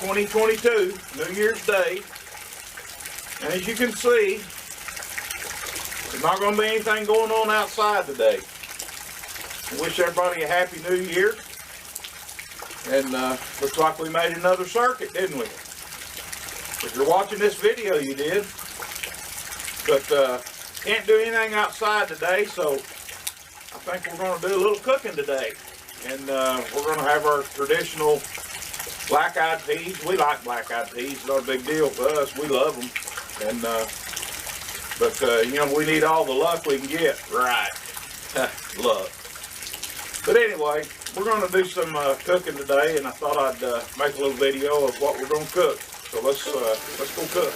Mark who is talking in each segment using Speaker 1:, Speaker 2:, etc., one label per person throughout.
Speaker 1: 2022, New Year's Day. And as you can see, there's not going to be anything going on outside today. I wish everybody a happy New Year. And looks like we made another circuit, didn't we? If you're watching this video, you did. But can't do anything outside today, so I think we're going to do a little cooking today. And we're going to have our traditional black-eyed peas. We like black-eyed peas. It's not a big deal for us. We love them. And you know, we need all the luck we can get. Right. Luck. But anyway, we're going to do some cooking today, and I thought I'd make a little video of what we're going to cook. So let's go cook.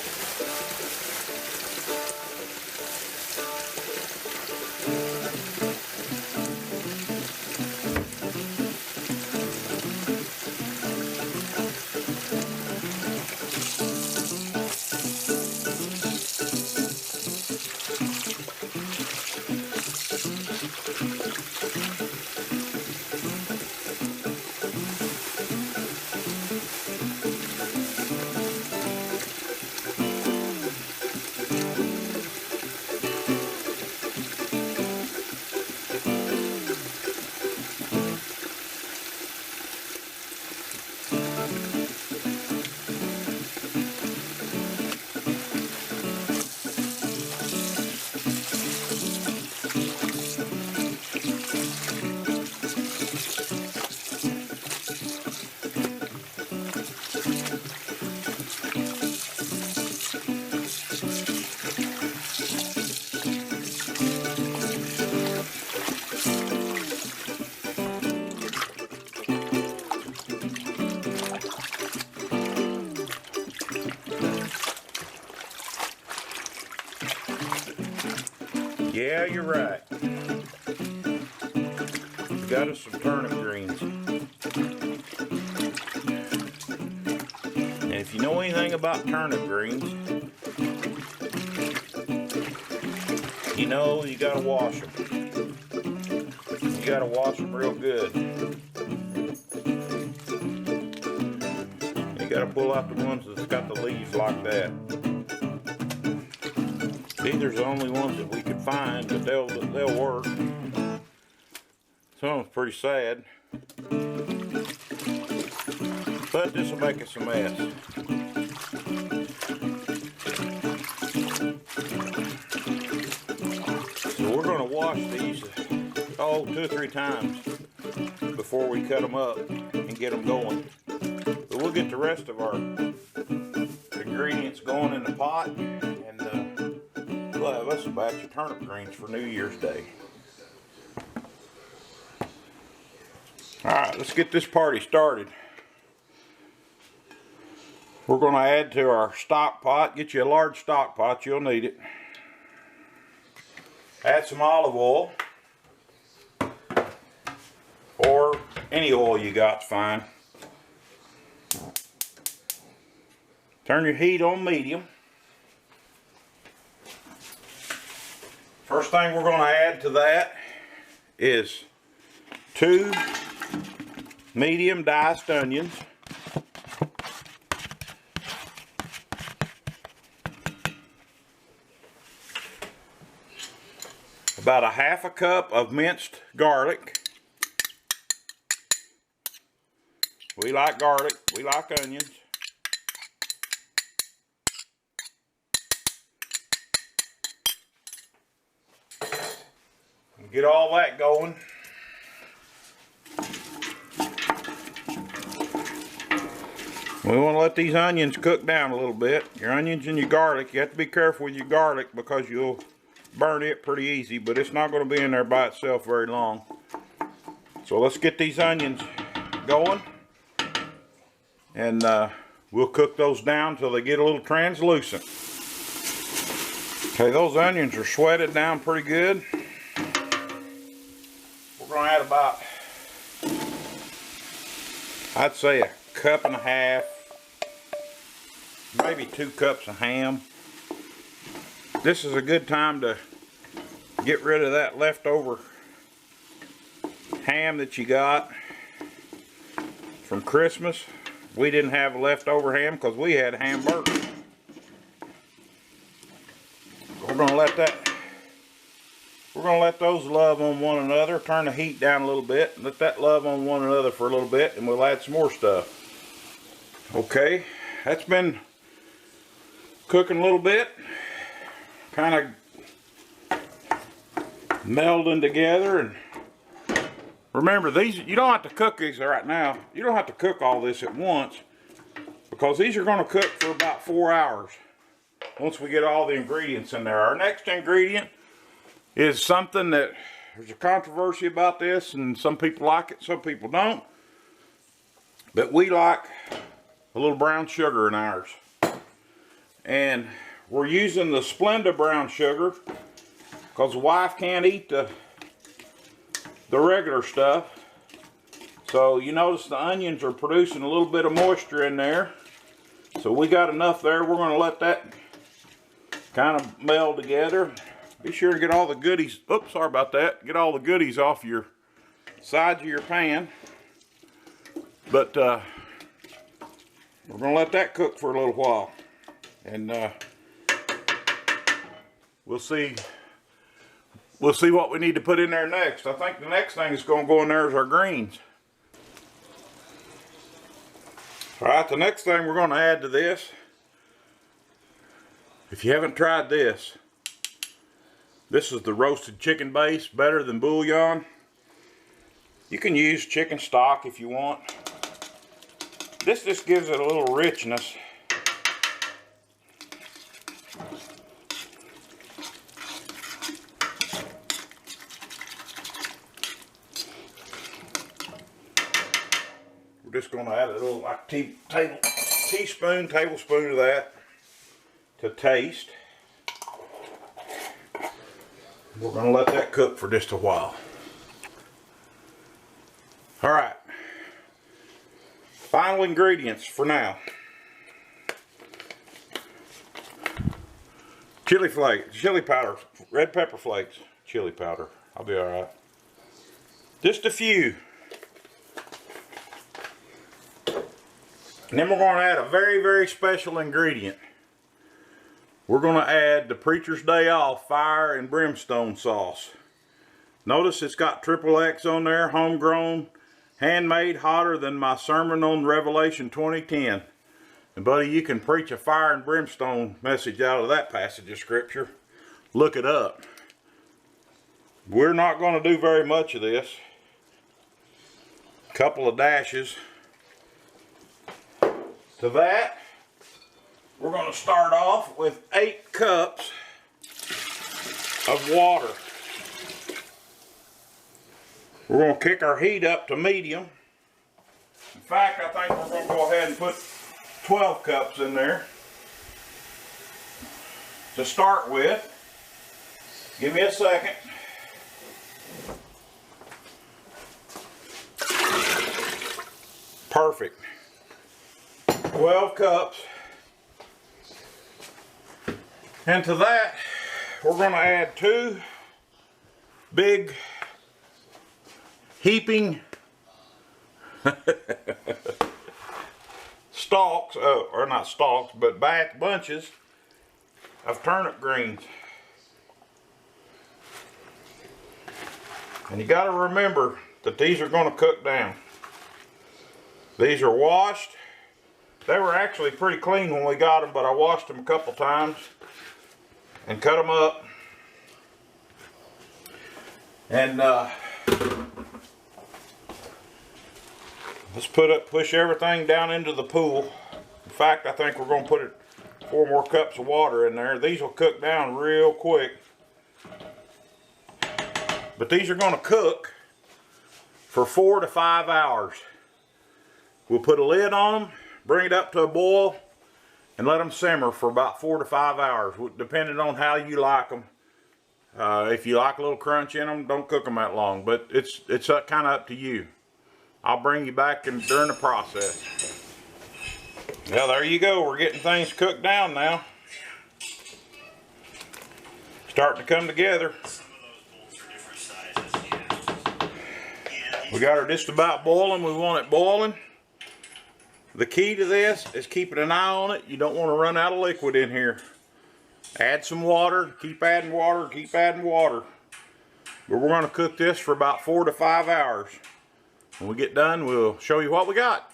Speaker 1: Yeah, you're right. We got us some turnip greens. And if you know anything about turnip greens, you know you gotta wash them. You gotta wash them real good. You gotta pull out the ones that's got the leaves like that. These are the only ones that we could find, but they'll work. Some of them's pretty sad, but this will make us a mess. So we're going to wash these 2 or 3 times before we cut them up and get them going. But we'll get the rest of our ingredients going in the pot, and we'll have us a batch of turnip greens for New Year's Day. Alright, let's get this party started. We're going to add to our stock pot. Get you a large stock pot, you'll need it. Add some olive oil. Or any oil you got's fine. Turn your heat on medium. First thing we're going to add to that is 2 medium diced onions. About 1/2 cup of minced garlic. We like garlic, we like onions. Get all that going. We want to let these onions cook down a little bit. Your onions and your garlic, you have to be careful with your garlic because you'll burn it pretty easy, but it's not going to be in there by itself very long. So let's get these onions going, and we'll cook those down till they get a little translucent. Okay, those onions are sweated down pretty good. We're going to add about, I'd say, 1.5 cups, maybe 2 cups of ham. This is a good time to get rid of that leftover ham that you got from Christmas. We didn't have leftover ham because we had hamburgers. We're gonna let those love on one another. Turn the heat down a little bit. Let that love on one another for a little bit, and we'll add some more stuff. Okay, that's been cooking a little bit, kind of melding together. And remember, these, you don't have to cook these right now. You don't have to cook all this at once, because these are going to cook for about 4 hours once we get all the ingredients in there. Our next ingredient is something that there's a controversy about this, and some people like it, some people don't. But we like a little brown sugar in ours. And we're using the Splenda brown sugar because the wife can't eat the regular stuff. So you notice the onions are producing a little bit of moisture in there. So we got enough there. We're going to let that kind of meld together. Be sure to get all the goodies, oops, sorry about that. Get all the goodies off your sides of your pan. But we're going to let that cook for a little while. And we'll see what we need to put in there next. I think the next thing that's going to go in there is our greens. Alright, the next thing we're going to add to this, if you haven't tried this, this is the roasted chicken base, better than bouillon. You can use chicken stock if you want. This just gives it a little richness. We're just going to add a little like tablespoon of that to taste. We're going to let that cook for just a while. Alright. Final ingredients for now. Chili flakes, chili powder, red pepper flakes, chili powder. I'll be alright. Just a few. And then we're going to add a very, very special ingredient. We're going to add the Preacher's Day Off Fire and Brimstone sauce. Notice it's got XXX on there, homegrown, handmade, hotter than my sermon on Revelation 20:10. And buddy, you can preach a fire and brimstone message out of that passage of scripture. Look it up. We're not going to do very much of this. A couple of dashes. To that, we're going to start off with 8 cups of water. We're going to kick our heat up to medium. In fact, I think we're going to go ahead and put 12 cups in there to start with. Give me a second. Perfect. 12 cups. And to that, we're going to add 2 big heaping stalks, or not stalks, but bunches of turnip greens. And you got to remember that these are going to cook down. These are washed. They were actually pretty clean when we got them, but I washed them a couple times and cut them up. And let's push everything down into the pool. In fact, I think we're going to put 4 more cups of water in there. These will cook down real quick. But these are going to cook for 4 to 5 hours. We'll put a lid on them, bring it up to a boil, and let them simmer for about 4 to 5 hours, depending on how you like them. If you like a little crunch in them, don't cook them that long, but it's kind of up to you. I'll bring you back during the process. Well, there you go. We're getting things cooked down now. Starting to come together. We got her just about boiling. We want it boiling. The key to this is keeping an eye on it. You don't want to run out of liquid in here. Add some water, keep adding water, keep adding water. But we're going to cook this for about 4 to 5 hours. When we get done, we'll show you what we got.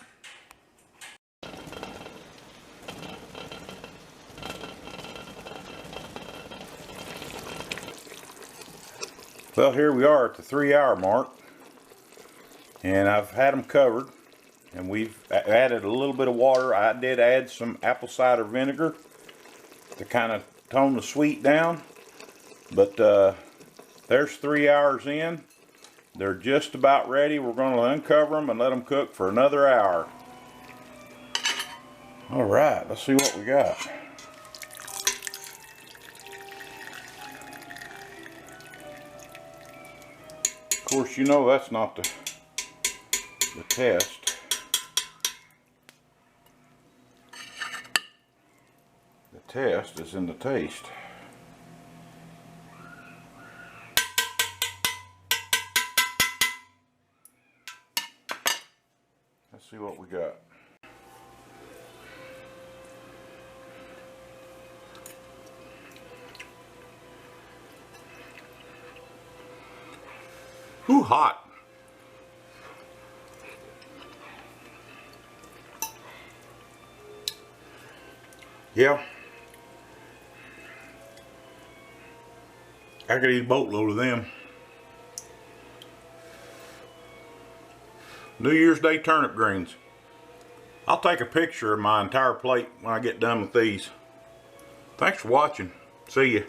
Speaker 1: Well, here we are at the 3-hour mark, and I've had them covered, and we've added a little bit of water. I did add some apple cider vinegar to kind of tone the sweet down, but there's 3 hours in. They're just about ready. We're going to uncover them and let them cook for another hour. All right, let's see what we got. Of course, you know that's not the test. The test is in the taste. Let's see what we got. Ooh, hot. Yeah. I could eat a boatload of them. New Year's Day turnip greens. I'll take a picture of my entire plate when I get done with these. Thanks for watching. See ya.